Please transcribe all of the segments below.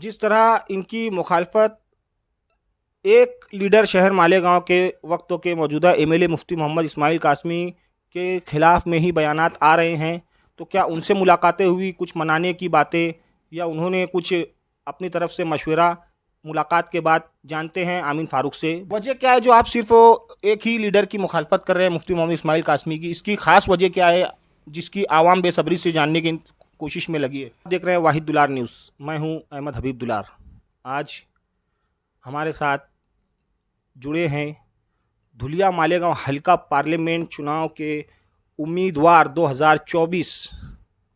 जिस तरह इनकी मुखालफत एक लीडर शहर मालेगांव के वक्त के मौजूदा एमएलए मुफ्ती मोहम्मद इस्माइल कासमी के खिलाफ में ही बयानात आ रहे हैं, तो क्या उनसे मुलाकातें हुई, कुछ मनाने की बातें, या उन्होंने कुछ अपनी तरफ से मशवरा मुलाकात के बाद? जानते हैं आमीन फ़ारूक से। वजह क्या है जो आप सिर्फ एक ही लीडर की मुखालफत कर रहे हैं, मुफ्ती मोहम्मद इस्माइल कासमी की? इसकी खास वजह क्या है जिसकी आवाम बेसब्री से जानने की कोशिश में लगी है? देख रहे हैं वाहिद दुलार न्यूज़। मैं हूं अहमद हबीब दुलार। आज हमारे साथ जुड़े हैं धुलिया मालेगांव हल्का पार्लियामेंट चुनाव के उम्मीदवार 2024,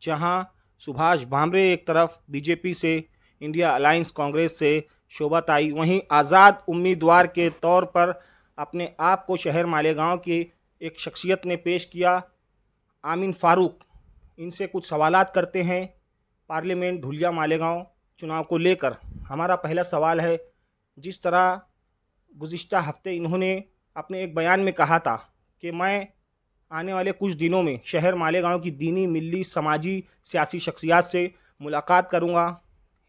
जहां सुभाष भामरे एक तरफ बीजेपी से, इंडिया अलायंस कांग्रेस से शोभा ताई, वहीं आज़ाद उम्मीदवार के तौर पर अपने आप को शहर मालेगांव की एक शख्सियत ने पेश किया, आमीन फ़ारूक। इनसे कुछ सवालात करते हैं पार्लियामेंट धुलिया मालेगांव चुनाव को लेकर। हमारा पहला सवाल है, जिस तरह गुज़िश्ता हफ्ते इन्होंने अपने एक बयान में कहा था कि मैं आने वाले कुछ दिनों में शहर मालेगांव की दीनी, मिल्ली, समाजी, सियासी शख्सियात से मुलाकात करूंगा,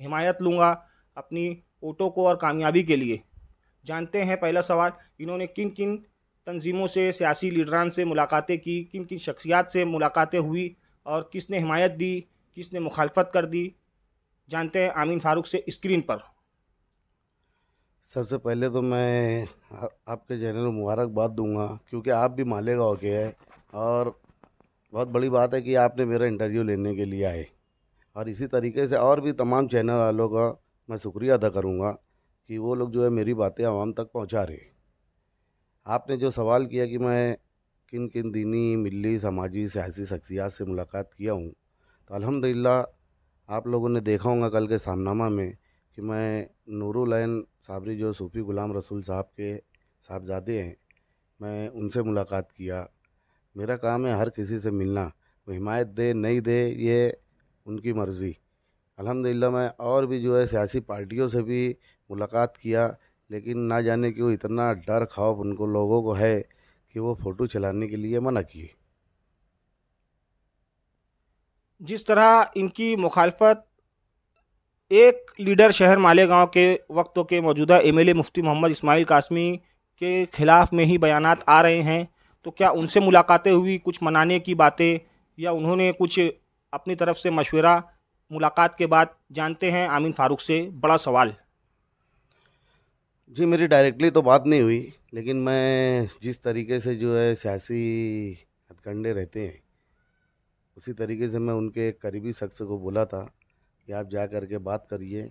हिमायत लूँगा अपनी वोटों को और कामयाबी के लिए। जानते हैं पहला सवाल, इन्होंने किन किन तंजीमों से, सियासी लीडरान से मुलाकातें की, किन किन शख्सियात से मुलाकातें हुई और किसने हिमायत दी, किसने मुखालफत कर दी? जानते हैं आमीन फ़ारूक से स्क्रीन पर। सबसे पहले तो मैं आपके चैनल में मुबारकबाद दूंगा, क्योंकि आप भी मालेगांव के हैं और बहुत बड़ी बात है कि आपने मेरा इंटरव्यू लेने के लिए आए। और इसी तरीके से और भी तमाम चैनल वालों का मैं शुक्रिया अदा करूंगा कि वो लोग जो है मेरी बातें आवाम तक पहुंचा रहे। आपने जो सवाल किया कि मैं किन किन दीनी, मिली, समाजी, सियासी शख्सियात से मुलाकात किया हूँ, तो अल्हम्दुलिल्लाह आप लोगों ने देखा होगा कल के सामनामा में कि मैं नूरुल ऐन साबरी, जो सूफ़ी ग़ुलाम रसूल साहब के साहबजादे हैं, मैं उनसे मुलाकात किया। मेरा काम है हर किसी से मिलना, वो हिमायत दे नहीं दे ये उनकी मर्ज़ी। अल्हम्दुलिल्लाह मैं और भी जो है सियासी पार्टियों से भी मुलाकात किया, लेकिन ना जाने क्यों इतना डर खौफ उनको लोगों को है कि वो फ़ोटो चलाने के लिए मना किए। जिस तरह इनकी मुखालफत एक लीडर शहर मालेगांव के वक्त के मौजूदा एमएलए मुफ्ती मोहम्मद इस्माइल कासमी के खिलाफ में ही बयानात आ रहे हैं, तो क्या उनसे मुलाकातें हुई, कुछ मनाने की बातें, या उन्होंने कुछ अपनी तरफ से मशवरा मुलाकात के बाद? जानते हैं आमीन फ़ारूक से। बड़ा सवाल। जी, मेरी डायरेक्टली तो बात नहीं हुई, लेकिन मैं जिस तरीके से जो है सियासी हथकंडे रहते हैं, उसी तरीके से मैं उनके एक करीबी शख्स को बोला था कि आप जा कर के बात करिए,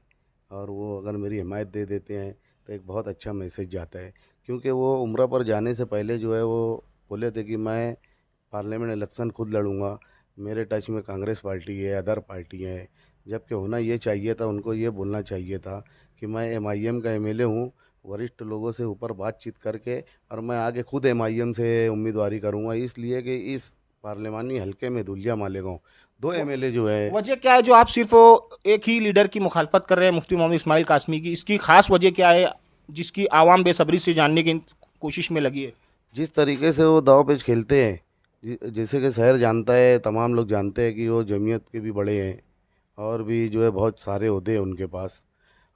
और वो अगर मेरी हिमायत दे देते हैं तो एक बहुत अच्छा मैसेज जाता है। क्योंकि वो उम्रा पर जाने से पहले जो है वो बोले थे कि मैं पार्लियामेंट इलेक्शन खुद लड़ूंगा, मेरे टच में कांग्रेस पार्टी है, अदर पार्टी है। जबकि होना ये चाहिए था, उनको ये बोलना चाहिए था कि मैं एमआईएम का एमएलए हूँ, वरिष्ठ लोगों से ऊपर बातचीत करके, और मैं आगे खुद एमआईएम से उम्मीदवारी करूँगा, इसलिए कि इस पार्लिमानी हलके में धुलिया मालेगांव दो एमएलए जो है। वजह क्या है जो आप सिर्फ एक ही लीडर की मुखालफत कर रहे हैं, मुफ्ती मोहम्मद इस्माइल कासमी की? इसकी खास वजह क्या है जिसकी आवाम बेसब्री से जानने की कोशिश में लगी है? जिस तरीके से वो दाव पेच खेलते हैं, जैसे कि शहर जानता है, तमाम लोग जानते हैं कि वो जमीयत के भी बड़े हैं और भी जो है बहुत सारे ओहदे हैं उनके पास।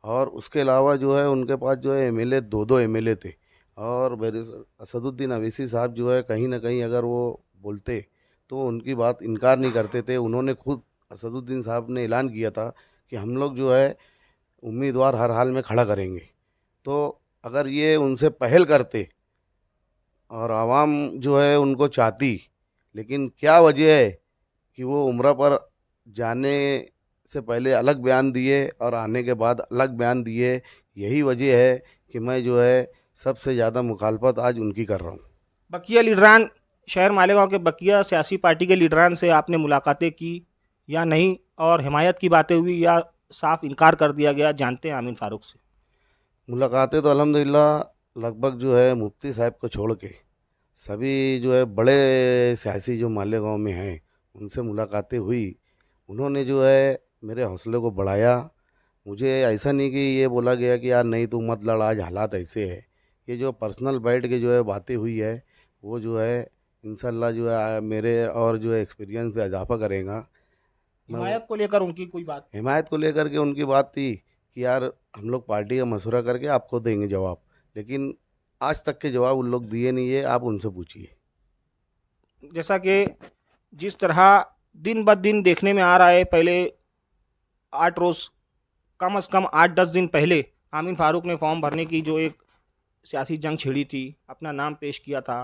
और उसके अलावा जो है उनके पास जो है एमएलए, दो दो एमएलए थे। और मेरे असदुद्दीन अवैसी साहब जो है कहीं ना कहीं अगर वो बोलते तो उनकी बात इनकार नहीं करते थे। उन्होंने खुद, असदुद्दीन साहब ने ऐलान किया था कि हम लोग जो है उम्मीदवार हर हाल में खड़ा करेंगे। तो अगर ये उनसे पहल करते और आवाम जो है उनको चाहती, लेकिन क्या वजह है कि वो उम्रा पर जाने से पहले अलग बयान दिए और आने के बाद अलग बयान दिए। यही वजह है कि मैं जो है सबसे ज़्यादा मुखालफत आज उनकी कर रहा हूँ। बकिया लीडरान, शहर मालेगांव के बकिया सियासी पार्टी के लीडरान से आपने मुलाकातें की या नहीं, और हिमायत की बातें हुई या साफ इनकार कर दिया गया? जानते हैं आमीन फ़ारूक से। मुलाकातें तो अल्हम्दुलिल्लाह लगभग जो है मुफ्ती साहब को छोड़ के सभी जो है बड़े सियासी जो मालेगांव में हैं उनसे मुलाकातें हुई। उन्होंने जो है मेरे हौसले को बढ़ाया। मुझे ऐसा नहीं कि ये बोला गया कि यार नहीं तू मत लड़, आज हालात ऐसे है। ये जो पर्सनल बैठ के जो है बातें हुई है, वो जो है इंशाल्लाह जो है मेरे और जो है एक्सपीरियंस पे इजाफा करेगा। मैं वो हिमायत को लेकर उनकी कोई बात? हिमायत को लेकर के उनकी बात थी कि यार हम लोग पार्टी का मशवरा करके आपको देंगे जवाब, लेकिन आज तक के जवाब उन लोग दिए नहीं है। आप उनसे पूछिए। जैसा कि जिस तरह दिन ब दिन देखने में आ रहा है, पहले 8 रोज़, कम से कम 8-10 दिन पहले आमीन फ़ारूक ने फॉर्म भरने की जो एक सियासी जंग छिड़ी थी, अपना नाम पेश किया था।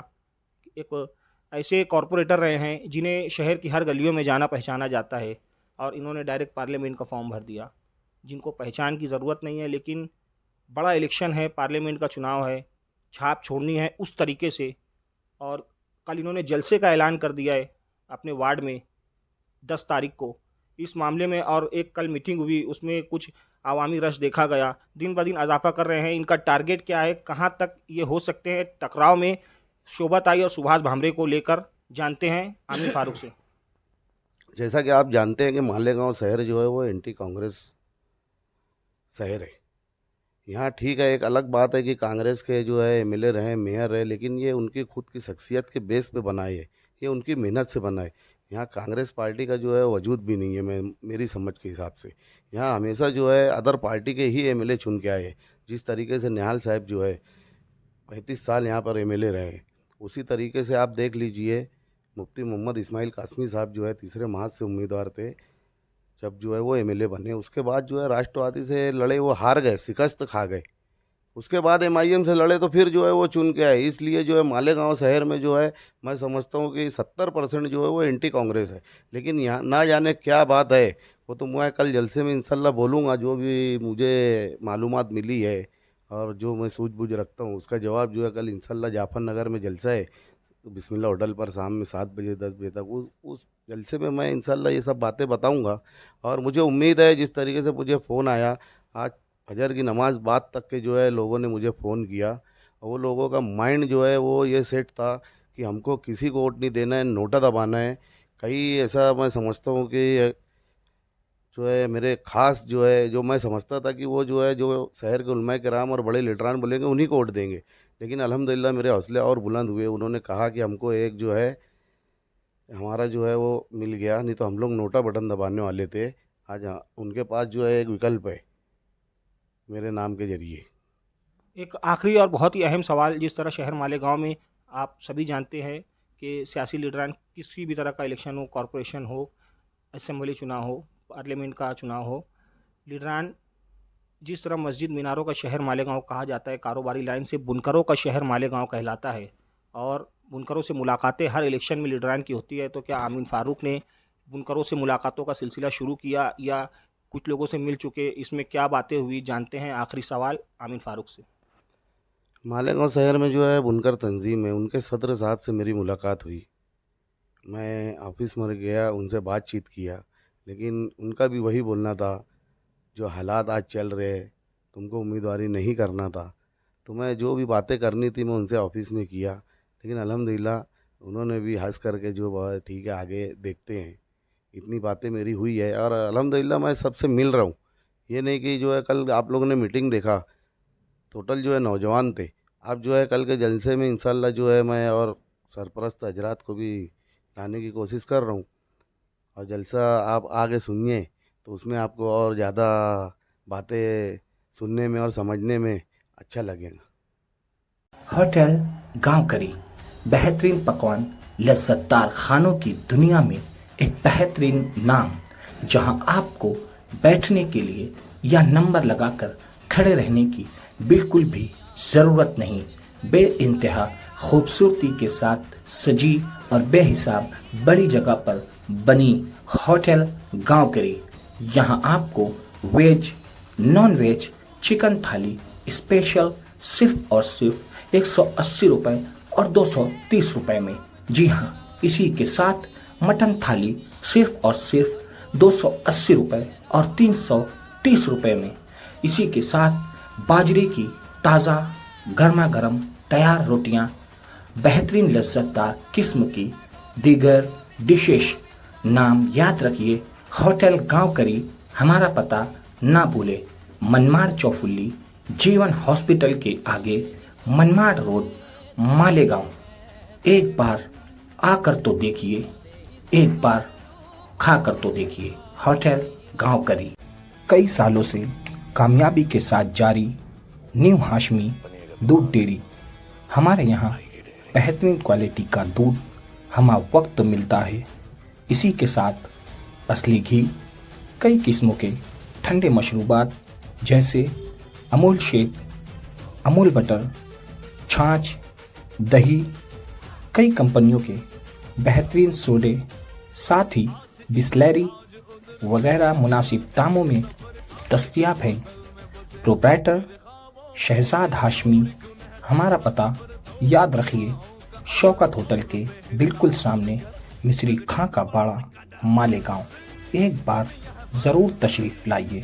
एक ऐसे कॉरपोरेटर रहे हैं जिन्हें शहर की हर गलियों में जाना पहचाना जाता है, और इन्होंने डायरेक्ट पार्लियामेंट का फॉर्म भर दिया। जिनको पहचान की ज़रूरत नहीं है, लेकिन बड़ा इलेक्शन है, पार्लियामेंट का चुनाव है, छाप छोड़नी है उस तरीके से। और कल इन्होंने जलसे का ऐलान कर दिया है अपने वार्ड में 10 तारीख को इस मामले में, और एक कल मीटिंग हुई, उसमें कुछ आवामी रश देखा गया। दिन ब दिन इजाफा कर रहे हैं। इनका टारगेट क्या है, कहाँ तक ये हो सकते हैं टकराव में शोभाताई और सुभाष भामरे को लेकर, जानते हैं आमीन फ़ारूक से। जैसा कि आप जानते हैं कि मालेगांव शहर जो है वो एंटी कांग्रेस शहर है। यहाँ ठीक है, एक अलग बात है कि कांग्रेस के जो है एमएलए रहे, मेयर रहे, लेकिन ये उनकी खुद की शख्सियत के बेस पे बनाए है, ये उनकी मेहनत से बनाए। यहाँ कांग्रेस पार्टी का जो है वजूद भी नहीं है, मेरी समझ के हिसाब से। यहाँ हमेशा जो है अदर पार्टी के ही एमएलए चुन के आए हैं। जिस तरीके से निहाल साहब जो है 35 साल यहाँ पर एमएलए रहे हैं, उसी तरीके से आप देख लीजिए मुफ्ती मोहम्मद इस्माइल कासमी साहब जो है तीसरे महाज से उम्मीदवार थे, जब जो है वो एमएलए बने, उसके बाद जो है राष्ट्रवादी से लड़े, वो हार गए, शिकस्त खा गए। उसके बाद एमआईएम से लड़े तो फिर जो है वो चुन के आए। इसलिए जो है मालेगांव शहर में जो है मैं समझता हूँ कि 70% जो है वो एंटी कांग्रेस है। लेकिन यहाँ ना जाने क्या बात है, वो तो मैं कल जलसे में इंशाल्लाह बोलूँगा। जो भी मुझे मालूमात मिली है और जो मैं सूझबूझ रखता हूँ उसका जवाब जो है कल इंशाल्लाह जाफर नगर में जलसा है, बिस्मिल्लाह होटल पर, शाम में 7 बजे 10 बजे तक। उस जलसे में मैं इंशाल्लाह ये सब बातें बताऊंगा। और मुझे उम्मीद है, जिस तरीके से मुझे फ़ोन आया आज फजर की नमाज बाद तक के जो है लोगों ने मुझे फ़ोन किया, और वो लोगों का माइंड जो है वो ये सेट था कि हमको किसी को वोट नहीं देना है, नोटा दबाना है। कहीं ऐसा मैं समझता हूँ कि जो है मेरे ख़ास जो है, जो मैं समझता था कि वो जो है जो शहर के उलमाए किराम और बड़े लीडरान बोलेंगे उन्हीं को वोट देंगे, लेकिन अल्हम्दुलिल्लाह मेरे हौसले और बुलंद हुए। उन्होंने कहा कि हमको एक जो है हमारा जो है वो मिल गया, नहीं तो हम लोग नोटा बटन दबाने वाले थे। आज उनके पास जो है एक विकल्प है मेरे नाम के जरिए। एक आखिरी और बहुत ही अहम सवाल, जिस तरह शहर मालेगांव में आप सभी जानते हैं कि सियासी लीडरान किसी भी तरह का इलेक्शन हो, कॉरपोरेशन हो, असेंबली चुनाव हो, पार्लियामेंट का चुनाव हो, लीडरान जिस तरह मस्जिद मीनारों का शहर मालेगांव कहा जाता है, कारोबारी लाइन से बुनकरों का शहर मालेगांव कहलाता है, और बुनकरों से मुलाकातें हर इलेक्शन में लीडरान की होती है। तो क्या आमीन फ़ारूक ने बुनकरों से मुलाकातों का सिलसिला शुरू किया, या कुछ लोगों से मिल चुके, इसमें क्या बातें हुई, जानते हैं। आखिरी सवाल आमीन फ़ारूक से। मालेगांव शहर में जो है बुनकर तंजीम है, उनके सदर साहब से मेरी मुलाकात हुई। मैं ऑफिस में गया, उनसे बातचीत किया, लेकिन उनका भी वही बोलना था, जो हालात आज चल रहे हैं तुमको उम्मीदवारी नहीं करना था। तो मैं जो भी बातें करनी थी मैं उनसे ऑफिस में किया, लेकिन अल्हम्दुलिल्लाह उन्होंने भी हंस करके जो ठीक है आगे देखते हैं, इतनी बातें मेरी हुई है। और अल्हम्दुलिल्लाह मैं सबसे मिल रहा हूँ। ये नहीं कि जो है कल आप लोगों ने मीटिंग देखा, टोटल जो है नौजवान थे। अब जो है कल के जलसे में इंशाल्लाह जो है मैं और सरपरस्त हजरात को भी लाने की कोशिश कर रहा हूँ, और जलसा आप आगे सुनिए तो उसमें आपको और ज़्यादा बातें सुनने में और समझने में अच्छा लगेगा। होटल गांव करी बेहतरीन पकवान, लज्जतदार खानों की दुनिया में एक बेहतरीन नाम, जहां आपको बैठने के लिए या नंबर लगाकर खड़े रहने की बिल्कुल भी ज़रूरत नहीं। बेइंतहा खूबसूरती के साथ सजी और बेहिसाब बड़ी जगह पर बनी होटल गांव करी। यहाँ आपको वेज, नॉन वेज, चिकन थाली स्पेशल सिर्फ और सिर्फ 180 रुपए और 230 रुपए में। जी हाँ, इसी के साथ मटन थाली सिर्फ और सिर्फ 280 रुपए और 330 रुपए में। इसी के साथ बाजरे की ताज़ा गर्मा गर्म तैयार रोटियां, बेहतरीन लज्जतदार किस्म की दीगर डिशेस। नाम याद रखिए, होटल गांव करी। हमारा पता ना भूले, मनमाड़ चौफुल्ली, जीवन हॉस्पिटल के आगे, मनमाड़ रोड, मालेगांव। एक बार आकर तो देखिए, एक बार खाकर तो देखिए। होटल गांव करी कई सालों से कामयाबी के साथ जारी न्यू हाशमी दूध डेयरी। हमारे यहाँ बेहतरीन क्वालिटी का दूध हमा वक्त मिलता है। इसी के साथ असली घी, कई किस्मों के ठंडे मशरूबात जैसे अमूल शेक, अमूल बटर, छाछ, दही, कई कंपनियों के बेहतरीन सोडे, साथ ही बिस्लैरी वगैरह मुनासिब दामों में दस्तयाब हैं। प्रोप्राइटर शहजाद हाशमी। हमारा पता याद रखिए, शौकत होटल के बिल्कुल सामने, मिस्री खां का बाड़ा, मालेगांव। एक बार ज़रूर तशरीफ़ लाइए।